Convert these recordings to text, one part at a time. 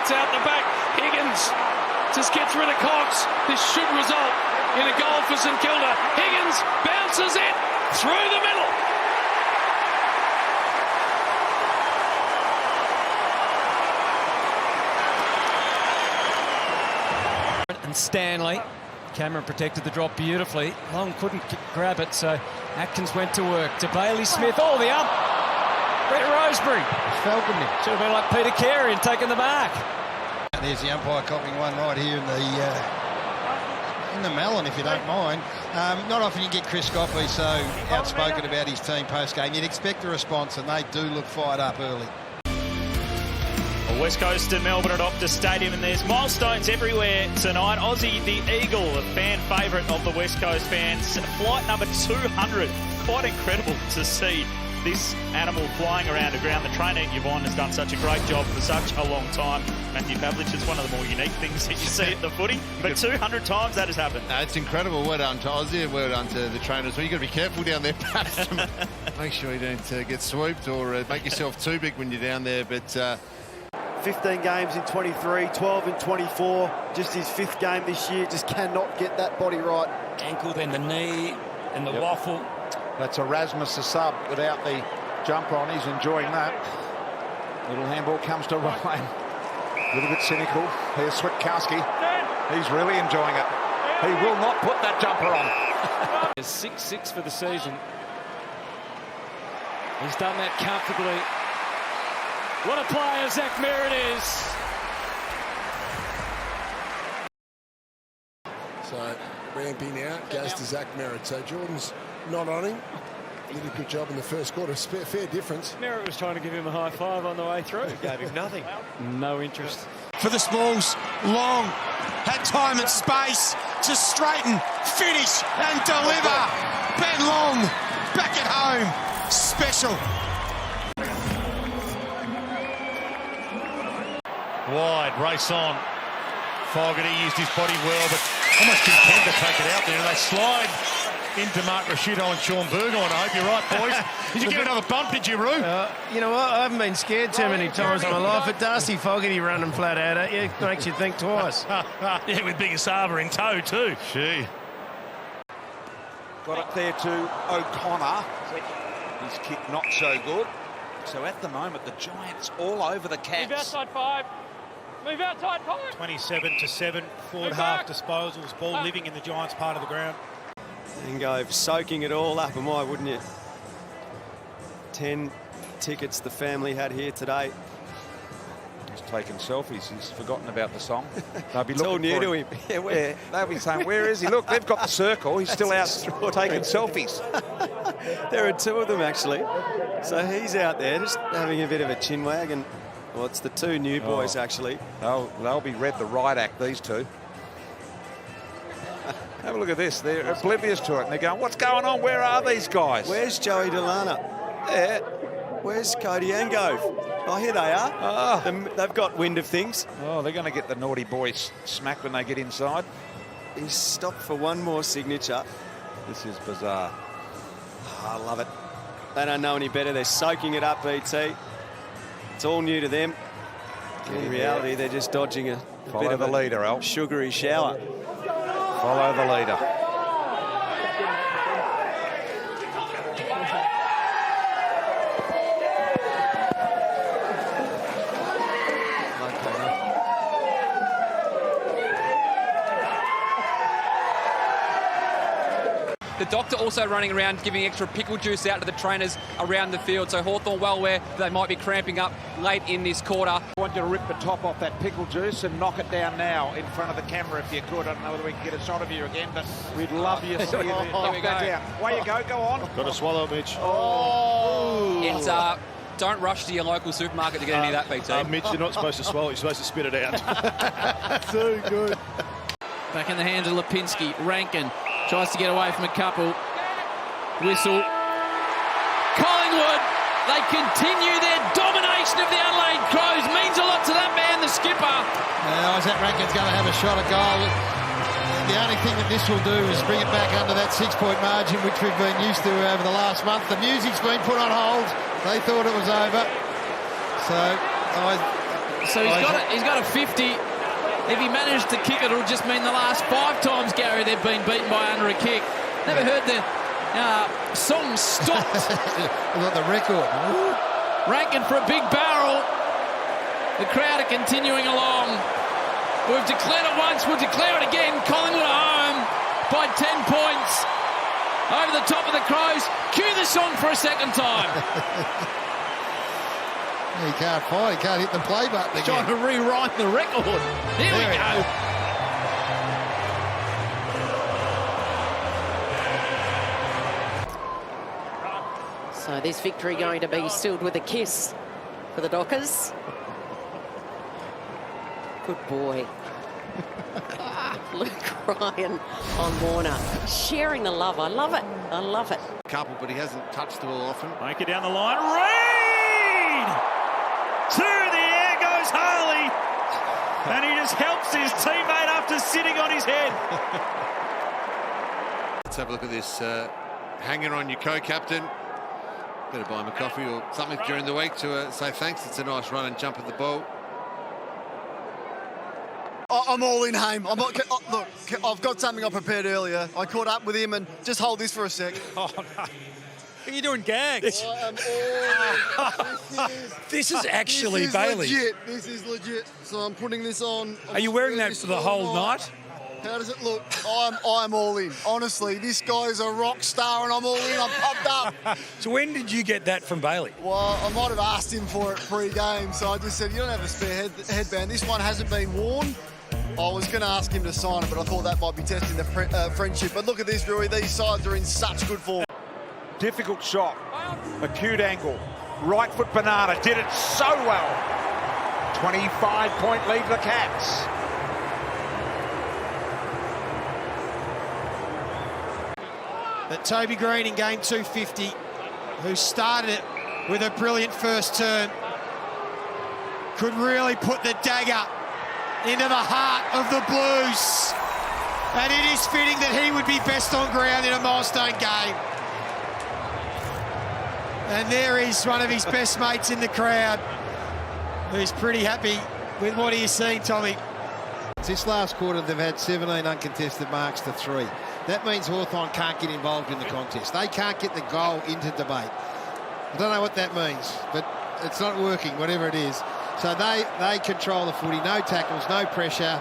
gets out the back. Higgins just gets rid of Cox. This should result in a goal for St Kilda. Higgins bounces it through the middle. And Stanley. Cameron protected the drop beautifully. Long couldn't grab it, so Atkins went to work. To Bailey Smith. Oh, the up. Brett Roseberry. Falcon him. Should have been like Peter Carey and taken the back. There's the umpire copying one right here in the melon, if you don't mind. Not often you get Chris Goffley so outspoken about his team post-game. You'd expect a response, and they do look fired up early. West Coast and Melbourne at Optus Stadium, and there's milestones everywhere tonight. Aussie the Eagle, a fan favourite of the West Coast fans. Flight number 200. Quite incredible to see this animal flying around the ground. The trainer, Yvonne, has done such a great job for such a long time. Matthew Pavlich, is one of the more unique things that you see at the footy. But 200 times that has happened. It's incredible. Well done to Aussie and well done to the trainers. Well, you've got to be careful down there, perhaps. Make sure you don't get swooped or make yourself too big when you're down there. But 15 games in 23, 12 in 24. Just his 5th game this year. Just cannot get that body right. Ankle, then the knee, and the waffle. That's Erasmus, the sub, without the jumper on. He's enjoying that. Little handball comes to Ryan. A little bit cynical. Here's Switkowski. He's really enjoying it. He will not put that jumper on. 6-6 for the season. He's done that comfortably. What a player Zach Merritt is. So ramping out, goes to Zach Merritt. So Jordan's not on him. Did a good job in the first quarter. Fair difference. Merritt was trying to give him a high five on the way through. Gave him nothing. No interest. For the Smalls, Long had time and space to straighten, finish and deliver. Ben Long back at home. Special. wide, race on. Fogarty used his body well, but almost content to take it out there. And they slide into Mark Rashido and Sean Burgoyne. I hope you're right, boys. Did you get another bump, did you, Roo? You know what? I haven't been scared too many times in my life. But Darcy Fogarty running flat out at you makes you think twice. Yeah, with Big Asava in tow too. Gee. Got it there to O'Connor. His kick not so good. So at the moment, the Giants all over the Cats. Move outside 5. Move outside 5. 27-7. Forward half disposals. Ball living in the Giants' part of the ground. And go soaking it all up, and why wouldn't you? 10 tickets the family had here today. He's taking selfies. He's forgotten about the song. They'll be It's all new to him. Yeah, they'll be saying, where is he? Look, they've got the circle. He's still out taking selfies. There are 2 of them, actually. So he's out there just having a bit of a chin wag. And, well, it's the 2 new boys, actually. They'll be read the right act, these 2. Have a look at this. They're oblivious to it. And they're going, what's going on? Where are these guys? Where's Joey Delana? There. Where's Cody Angove? Oh, here they are. Oh. They've got wind of things. Oh, they're going to get the naughty boys smacked when they get inside. He's stopped for one more signature. This is bizarre. Oh, I love it. They don't know any better. They're soaking it up, BT. It's all new to them. In reality, they're just dodging a bit of the a leader, Al. sugary shower. Follow the leader. The doctor also running around giving extra pickle juice out to the trainers around the field. So Hawthorn well aware they might be cramping up late in this quarter. I want you to rip the top off that pickle juice and knock it down now in front of the camera if you could. I don't know whether we can get a shot of you again, but we'd love you to see you knock that down. Way you go on. Got to swallow, Mitch. Oh! It's don't rush to your local supermarket to get any of that, BT. Mitch, you're not supposed to swallow it, you're supposed to spit it out. Too good. Back in the hands of Lipinski. Rankin tries to get away from a couple. Whistle. Collingwood, they continue their domination of the Adelaide Crows. Means a lot to that man, the skipper. Isaac Rankin's going to have a shot at goal. The only thing that this will do is bring it back under that 6-point margin, which we've been used to over the last month. The music's been put on hold. They thought it was over. So So he's got a 50. If he managed to kick it, it'll just mean the last 5 times, Gary, they've been beaten by under a kick. Never heard the song stopped. Got the record. Rankin for a big barrel. The crowd are continuing along. We've declared it once, we'll declare it again. Collingwood are home by 10 points. Over the top of the Crows. Cue the song for a second time. He can't fight, he can't hit the play button again. Trying to rewrite the record. Here we go. So this victory going to be sealed with a kiss for the Dockers. Good boy. Luke Ryan on Warner. Sharing the love. I love it. I love it. Couple, but he hasn't touched the ball often. Make it down the line. Reid! To the air goes Harley. And he just helps his teammate after sitting on his head. Let's have a look at this. Hanging on your co-captain. Better buy him a coffee or something during the week to say thanks. It's a nice run and jump at the ball. I'm all in, Haim. Look, I've got something I prepared earlier. I caught up with him and just hold this for a sec. Oh, no. Are you doing gags? This is actually Bailey. This is legit. So I'm putting this on. Are you wearing that for the whole night? How does it look? I'm all in. Honestly, this guy's a rock star and I'm all in. I'm pumped up. So when did you get that from Bailey? Well, I might have asked him for it pre-game, so I just said, you don't have a spare headband. This one hasn't been worn. I was going to ask him to sign it, but I thought that might be testing the friendship. But look at this, Rui. These sides are in such good form. Difficult shot. Acute angle. Right foot banana. Did it so well. 25-point lead for the Cats. But Toby Green in game 250, who started it with a brilliant first turn, could really put the dagger into the heart of the Blues. And it is fitting that he would be best on ground in a milestone game. And there is one of his best mates in the crowd, who's pretty happy with what he has seen, Tommy. This last quarter, they've had 17 uncontested marks to 3. That means Hawthorn can't get involved in the contest. They can't get the goal into debate. I don't know what that means, but it's not working, whatever it is. So they control the footy, no tackles, no pressure,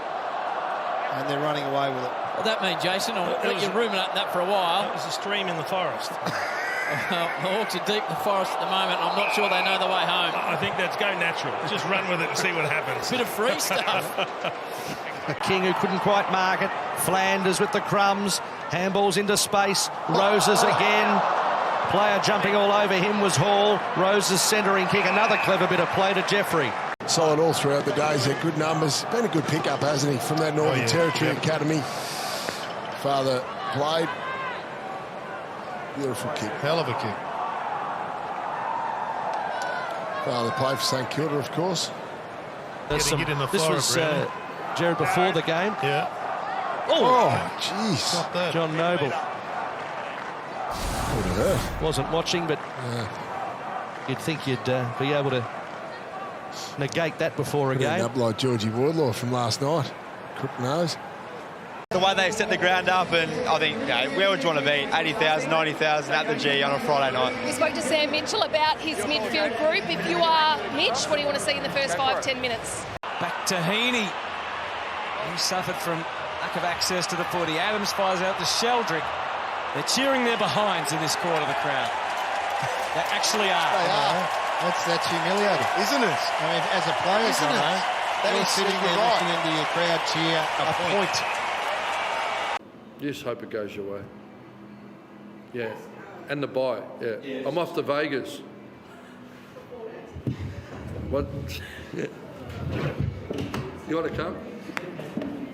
and they're running away with it. Well, that means, Jason, I'll let you ruminate that for a while. It was a stream in the forest. The Hawks are deep in the forest at the moment. I'm not sure they know the way home. I think that's go natural. Just run with it and see what happens. Bit of free stuff. King, who couldn't quite mark it. Flanders with the crumbs. Handballs into space. Roses again. Player jumping all over him was Hall. Roses centering kick. Another clever bit of play to Jeffrey. Solid all throughout the days. They're good numbers. Been a good pickup, hasn't he, from that Northern Territory Academy. Father played. Beautiful kick. Hell of a kick. Father played for St Kilda, of course. This was Jared before the game. Yeah. Oh, jeez. John Noble. Would have hurt. Wasn't watching, but you'd think you'd be able to negate that before a game. Up like Georgie Wardlaw from last night. Crook nose. The way they've set the ground up, and I think, where would you want to be? 80,000, 90,000 at the G on a Friday night. We spoke to Sam Mitchell about his midfield group. If you are Mitch, what do you want to see in the first 5-10 minutes? Back to Heaney. He suffered from lack of access to the footy. Adams fires out to Sheldrick. They're cheering their behinds in this quarter, the crowd. They actually are. They are. That's humiliating, isn't it? I mean, as a player, you're sitting there listening to your crowd cheer a point. Just hope it goes your way. Yeah. And the bye. Yeah. I'm off to Vegas. What? Yeah. You want to come?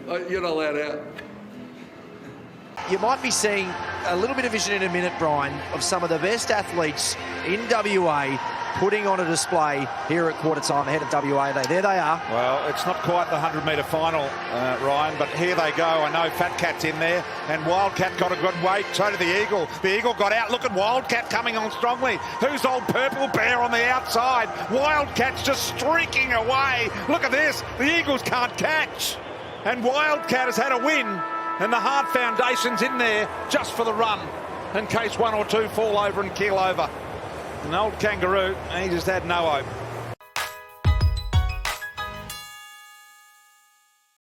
Oh, you're not allowed out. You might be seeing a little bit of vision in a minute, Brian, of some of the best athletes in WA putting on a display here at quarter time ahead of WA. There they are. Well, it's not quite the 100-metre final, Ryan, but here they go. I know Fat Cat's in there, and Wildcat got a good weight. So did the Eagle. The Eagle got out. Look at Wildcat coming on strongly. Who's old Purple Bear on the outside? Wildcat's just streaking away. Look at this. The Eagles can't catch. And Wildcat has had a win, and the Hart Foundation's in there just for the run, in case one or two fall over and keel over. An old Kangaroo, he just had no hope.